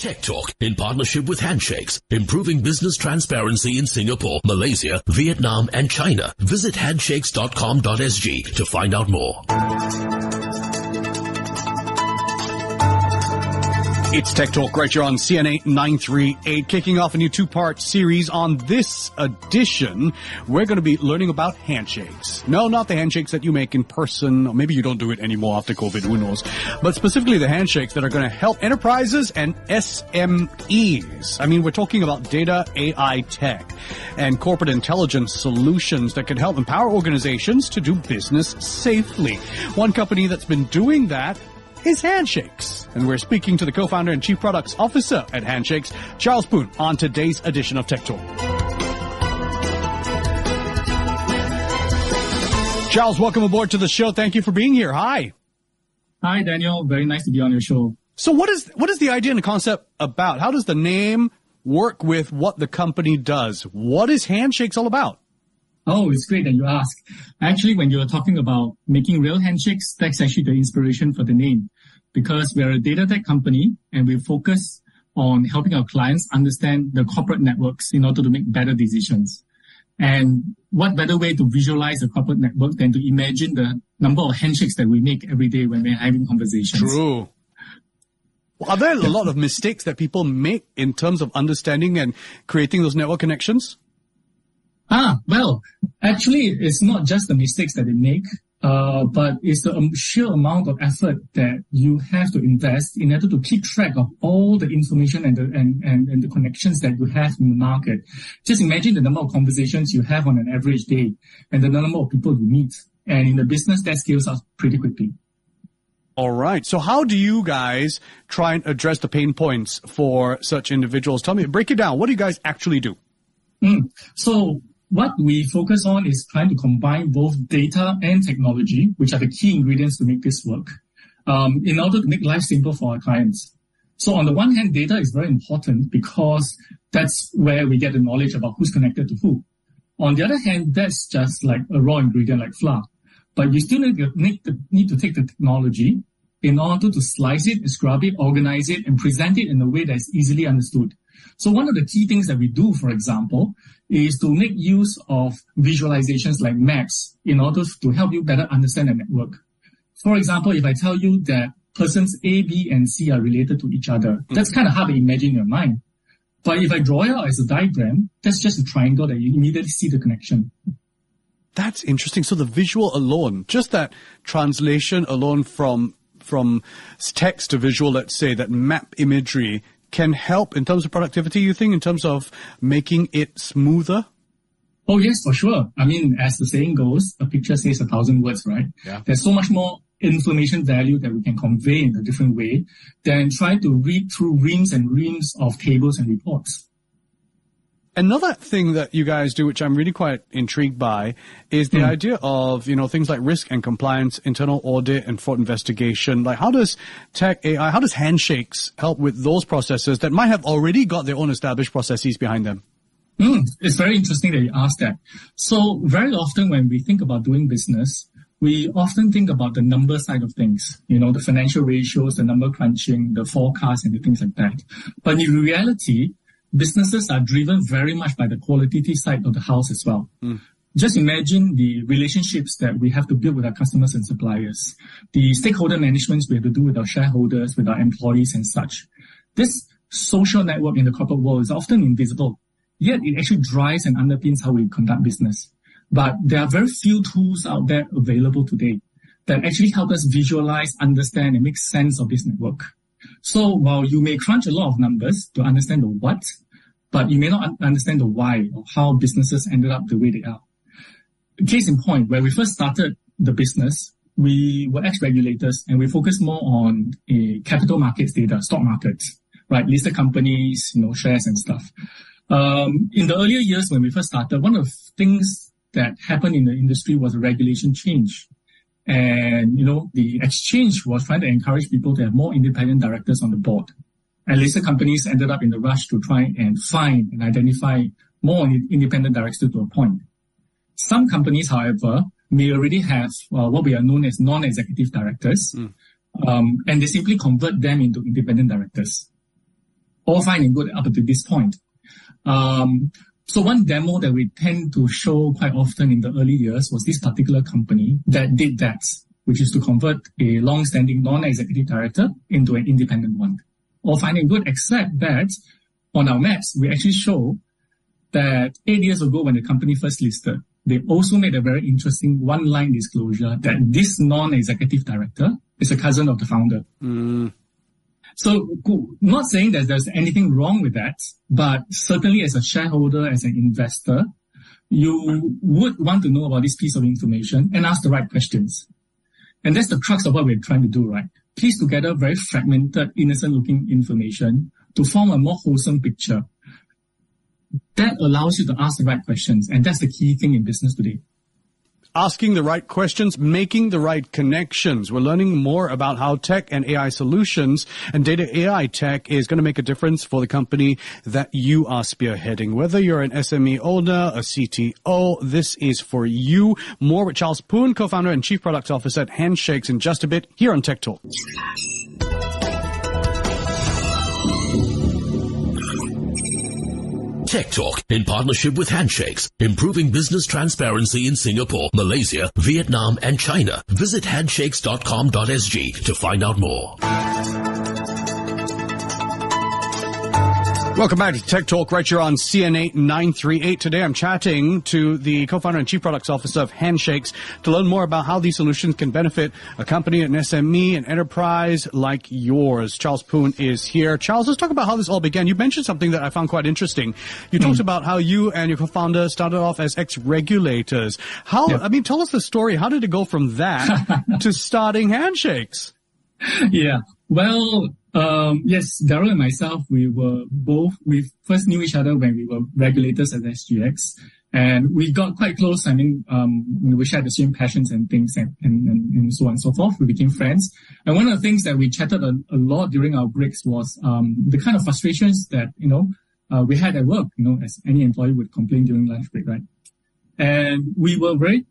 Tech Talk in partnership with Handshakes, improving business transparency in Singapore, Malaysia, Vietnam, and China. Visit handshakes.com.sg to find out more. It's Tech Talk right here on CNA938, kicking off a new two-part series. On this edition, we're going to be learning about handshakes. No, not the handshakes that you make in person, or maybe you don't do it anymore after COVID, who knows, but specifically the handshakes that are going to help enterprises and SMEs. I mean, we're talking about data, AI tech, and corporate intelligence solutions that can help empower organizations to do business safely. One company that's been doing that is Handshakes. And we're speaking to the co-founder and chief products officer at Handshakes, Charles Poon, on today's edition of Tech Talk. Charles, welcome aboard to the show. Thank you for being here. Hi. Hi, Daniel. Very nice to be on your show. So what is the idea and the concept about? How does the name work with what the company does? What is Handshakes all about? Oh, it's great that you ask. Actually, when you're talking about making real handshakes, that's actually the inspiration for the name. Because we're a data tech company and we focus on helping our clients understand the corporate networks in order to make better decisions. And what better way to visualize a corporate network than to imagine the number of handshakes that we make every day when we're having conversations. True. Well, are there a lot of mistakes that people make in terms of understanding and creating those network connections? Well, actually, it's not just the mistakes that they make, but it's the sheer amount of effort that you have to invest in order to keep track of all the information and the connections that you have in the market. Just imagine the number of conversations you have on an average day and the number of people you meet. And in the business, that scales up pretty quickly. All right. So how do you guys try and address the pain points for such individuals? Tell me, break it down. What do you guys actually do? So what we focus on is trying to combine both data and technology, which are the key ingredients to make this work, in order to make life simple for our clients. So on the one hand, data is very important because that's where we get the knowledge about who's connected to who. On the other hand, that's just like a raw ingredient like flour. But you still need to take the technology in order to slice it, scrub it, organize it, and present it in a way that is easily understood. So one of the key things that we do, for example, is to make use of visualizations like maps in order to help you better understand a network. For example, if I tell you that persons A, B, and C are related to each other, that's kind of hard to imagine in your mind. But if I draw it out as a diagram, that's just a triangle that you immediately see the connection. That's interesting. So the visual alone, just that translation alone from text to visual, let's say, that map imagery can help in terms of productivity, you think, in terms of making it smoother? Oh, yes, for sure. I mean, as the saying goes, a picture says 1,000 words, right? Yeah. There's so much more information value that we can convey in a different way than trying to read through reams and reams of tables and reports. Another thing that you guys do, which I'm really quite intrigued by, is the idea of, things like risk and compliance, internal audit, and fraud investigation. Like, how does tech AI, how does Handshakes help with those processes that might have already got their own established processes behind them? It's very interesting that you asked that. So very often when we think about doing business, we often think about the number side of things, the financial ratios, the number crunching, the forecast, and the things like that. But in reality, businesses are driven very much by the qualitative side of the house as well. Just imagine the relationships that we have to build with our customers and suppliers, the stakeholder management we have to do with our shareholders, with our employees and such. This social network in the corporate world is often invisible, yet it actually drives and underpins how we conduct business. But there are very few tools out there available today that actually help us visualize, understand, and make sense of this network. So while you may crunch a lot of numbers to understand the what, but you may not understand the why or how businesses ended up the way they are. Case in point, where we first started the business, we were ex-regulators and we focused more on capital markets data, stock markets, right? Listed companies, shares and stuff. In the earlier years when we first started, one of the things that happened in the industry was a regulation change. And, the exchange was trying to encourage people to have more independent directors on the board. And listed companies ended up in the rush to try and find and identify more independent directors to appoint. Some companies, however, may already have what we are known as non-executive directors, and they simply convert them into independent directors. All fine and good up to this point. So one demo that we tend to show quite often in the early years was this particular company that did that, which is to convert a long-standing non-executive director into an independent one. All fine and good, except that on our maps, we actually show that 8 years ago when the company first listed, they also made a very interesting one-line disclosure that this non-executive director is a cousin of the founder. So not saying that there's anything wrong with that, but certainly as a shareholder, as an investor, you would want to know about this piece of information and ask the right questions. And that's the crux of what we're trying to do, right? Piece together very fragmented, innocent-looking information to form a more wholesome picture. That allows you to ask the right questions, and that's the key thing in business today. Asking the right questions, making the right connections. We're learning more about how tech and AI solutions and data AI tech is going to make a difference for the company that you are spearheading. Whether you're an SME owner, a CTO, this is for you. More with Charles Poon, co-founder and chief product officer at Handshakes in just a bit here on Tech Talk. Tech Talk in partnership with Handshakes, improving business transparency in Singapore, Malaysia, Vietnam, and China. Visit handshakes.com.sg to find out more. Welcome back to Tech Talk right here on CNA938. Today I'm chatting to the co-founder and chief products officer of Handshakes to learn more about how these solutions can benefit a company, an SME, an enterprise like yours. Charles Poon is here. Charles, let's talk about how this all began. You mentioned something that I found quite interesting. You talked about how you and your co-founder started off as ex-regulators. Tell us the story. How did it go from that to starting Handshakes? Yeah. Well, yes, Daryl and myself, we first knew each other when we were regulators at SGX, and we got quite close. I mean, we shared the same passions and things and so on and so forth. We became friends. And one of the things that we chatted a lot during our breaks was, the kind of frustrations that, we had at work, as any employee would complain during lunch break, right? And we were very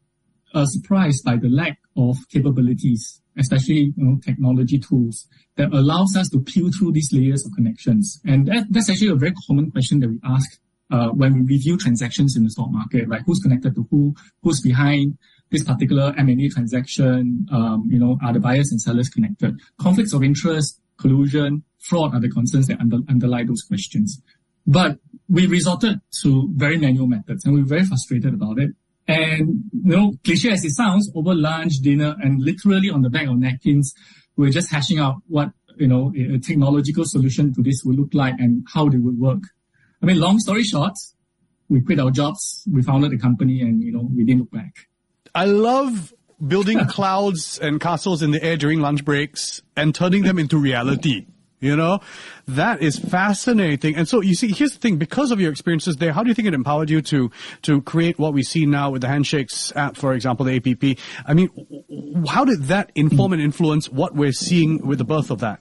surprised by the lack of capabilities, especially technology tools that allows us to peel through these layers of connections. And that's actually a very common question that we ask when we review transactions in the stock market, right? Who's connected to who? Who's behind this particular M&A transaction? Are the buyers and sellers connected? Conflicts of interest, collusion, fraud are the concerns that underlie those questions. But we resorted to very manual methods, and we were very frustrated about it. And, cliche as it sounds, over lunch, dinner, and literally on the back of napkins, we're just hashing out what, a technological solution to this would look like and how they would work. I mean, long story short, we quit our jobs, we founded the company, and, we didn't look back. I love building clouds and castles in the air during lunch breaks and turning them into reality. That is fascinating. And so you see, here's the thing, because of your experiences there, how do you think it empowered you to create what we see now with the Handshakes app, for example, the APP? I mean, how did that inform and influence what we're seeing with the birth of that?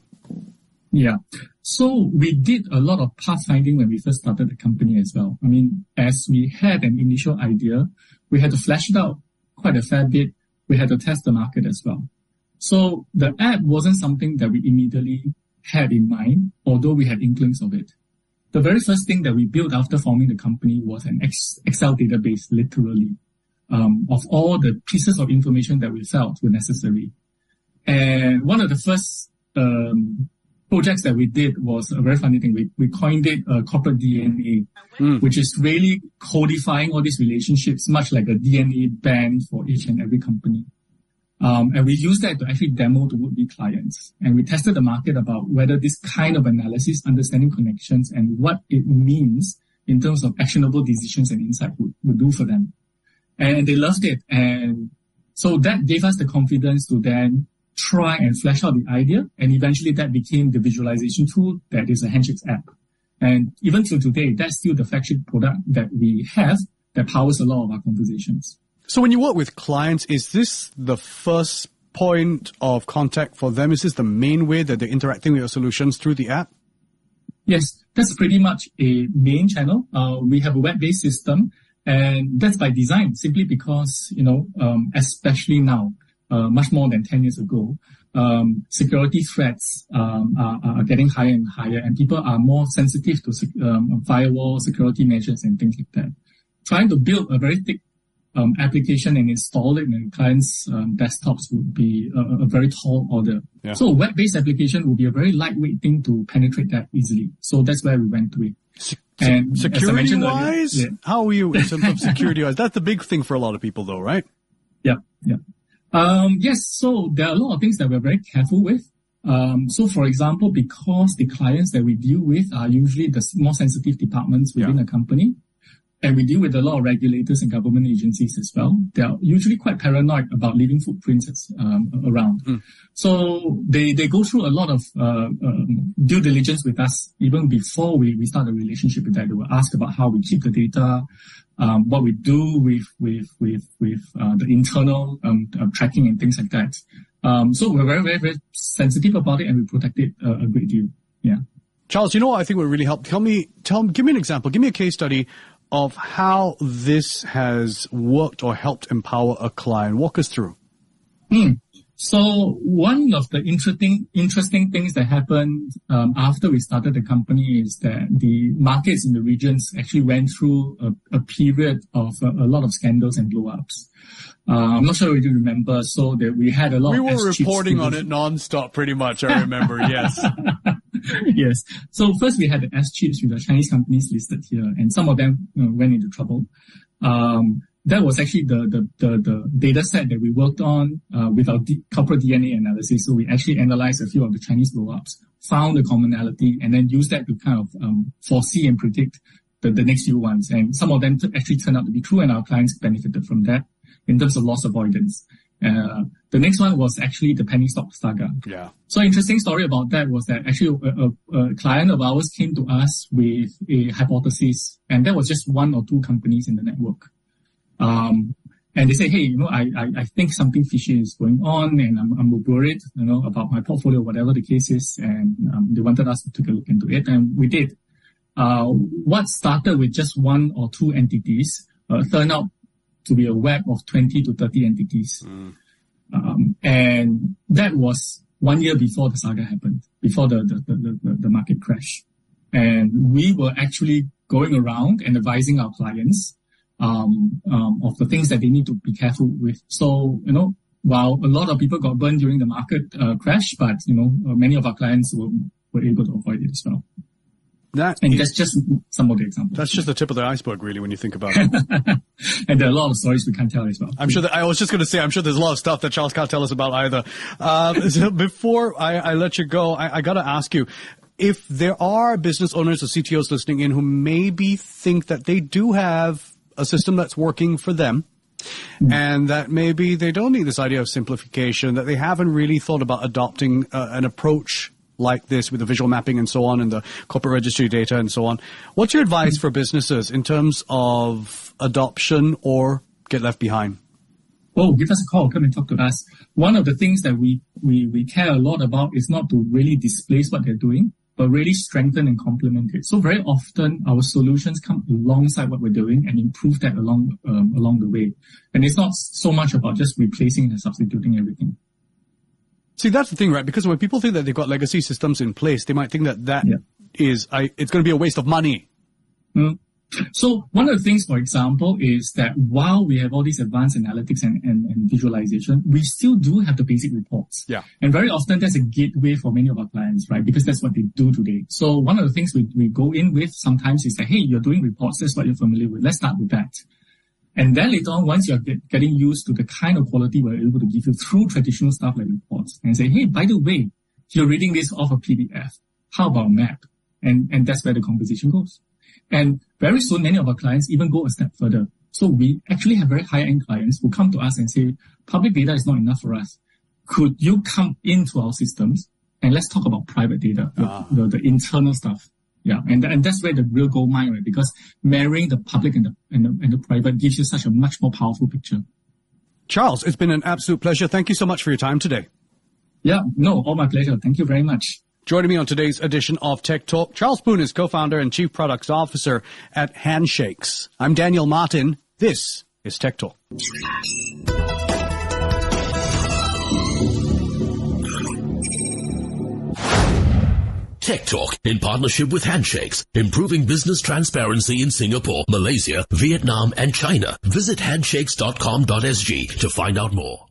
Yeah. So we did a lot of pathfinding when we first started the company as well. I mean, as we had an initial idea, we had to flesh it out quite a fair bit. We had to test the market as well. So the app wasn't something that we immediately had in mind, although we had inklings of it. The very first thing that we built after forming the company was an Excel database, literally, of all the pieces of information that we felt were necessary. And one of the first projects that we did was a very funny thing. We coined it corporate DNA, which is really codifying all these relationships, much like a DNA band for each and every company. And we used that to actually demo to would-be clients. And we tested the market about whether this kind of analysis, understanding connections, and what it means in terms of actionable decisions and insight would do for them. And they loved it. And so that gave us the confidence to then try and flesh out the idea. And eventually that became the visualization tool that is a Handshakes app. And even till today, that's still the flagship product that we have that powers a lot of our conversations. So when you work with clients, is this the first point of contact for them? Is this the main way that they're interacting with your solutions through the app? Yes, that's pretty much a main channel. We have a web-based system, and that's by design, simply because, especially now, much more than 10 years ago, security threats are getting higher and higher, and people are more sensitive to firewall security measures and things like that. Trying to build a very thick application and install it in clients' desktops would be a very tall order. Yeah. So a web-based application would be a very lightweight thing to penetrate that easily. So that's where we went to it. And security-wise, how are you in terms of security-wise? That's the big thing for a lot of people, though, right? Yeah. Yes. So there are a lot of things that we're very careful with. So, for example, because the clients that we deal with are usually the more sensitive departments within a company, and we deal with a lot of regulators and government agencies as well, they are usually quite paranoid about leaving footprints around. So they go through a lot of due diligence with us even before we start a relationship with that. They will ask about how we keep the data, what we do with the internal tracking and things like that. So we're very, very, very sensitive about it, and we protect it a great deal. Yeah. Charles, you know what I think would really help? Give me an example. Give me a case study of how this has worked or helped empower a client. Walk us through. So one of the interesting things that happened after we started the company is that the markets in the regions actually went through a period of a lot of scandals and blow-ups. I'm not sure if you remember, so that we had a lot of... We were reporting on it nonstop, pretty much, I remember, yes. Yes. So first we had the S-chips with the Chinese companies listed here, and some of them went into trouble. That was actually the data set that we worked on with our corporate DNA analysis. So we actually analyzed a few of the Chinese blow-ups, found the commonality, and then used that to kind of foresee and predict the next few ones. And some of them actually turned out to be true, and our clients benefited from that in terms of loss avoidance. The next one was actually the penny stock saga. Yeah. So interesting story about that was that actually a client of ours came to us with a hypothesis, and that was just one or two companies in the network. And they say, hey, I think something fishy is going on, and I'm worried, about my portfolio, whatever the case is, and they wanted us to take a look into it, and we did. What started with just one or two entities turned out to be a web of 20 to 30 entities. And that was 1 year before the saga happened, before the market crash. And we were actually going around and advising our clients of the things that they need to be careful with. So, while a lot of people got burned during the market crash, but, many of our clients were able to avoid it as well. That's just some of the examples. That's just the tip of the iceberg, really, when you think about it. And there are a lot of stories we can't tell as well. I'm sure I was just going to say, I'm sure there's a lot of stuff that Charles can't tell us about either. So before I let you go, I got to ask you, if there are business owners or CTOs listening in who maybe think that they do have a system that's working for them, and that maybe they don't need this idea of simplification, that they haven't really thought about adopting an approach like this with the visual mapping and so on, and the corporate registry data and so on. What's your advice for businesses in terms of adoption or get left behind? Oh, give us a call. Come and talk to us. One of the things that we care a lot about is not to really displace what they're doing, but really strengthen and complement it. So very often our solutions come alongside what we're doing and improve that along the way. And it's not so much about just replacing and substituting everything. See, that's the thing, right? Because when people think that they've got legacy systems in place, they might think that it's going to be a waste of money. So one of the things, for example, is that while we have all these advanced analytics and visualization, we still do have the basic reports. Yeah. And very often that's a gateway for many of our clients, right? Because that's what they do today. So one of the things we go in with sometimes is that, hey, you're doing reports. That's what you're familiar with. Let's start with that. And then later on, once you're getting used to the kind of quality we're able to give you through traditional stuff like reports, and say, hey, by the way, you're reading this off a PDF. How about a map? And that's where the conversation goes. And very soon, many of our clients even go a step further. So we actually have very high-end clients who come to us and say, public data is not enough for us. Could you come into our systems and let's talk about private data, the internal stuff? Yeah, and that's where the real gold mine, right? Because marrying the public and the private gives you such a much more powerful picture. Charles, it's been an absolute pleasure. Thank you so much for your time today. Yeah, no, all my pleasure. Thank you very much. Joining me on today's edition of Tech Talk, Charles Poon is co-founder and chief products officer at Handshakes. I'm Daniel Martin. This is Tech Talk. Tech Talk in partnership with Handshakes, improving business transparency in Singapore, Malaysia, Vietnam, and China. Visit handshakes.com.sg to find out more.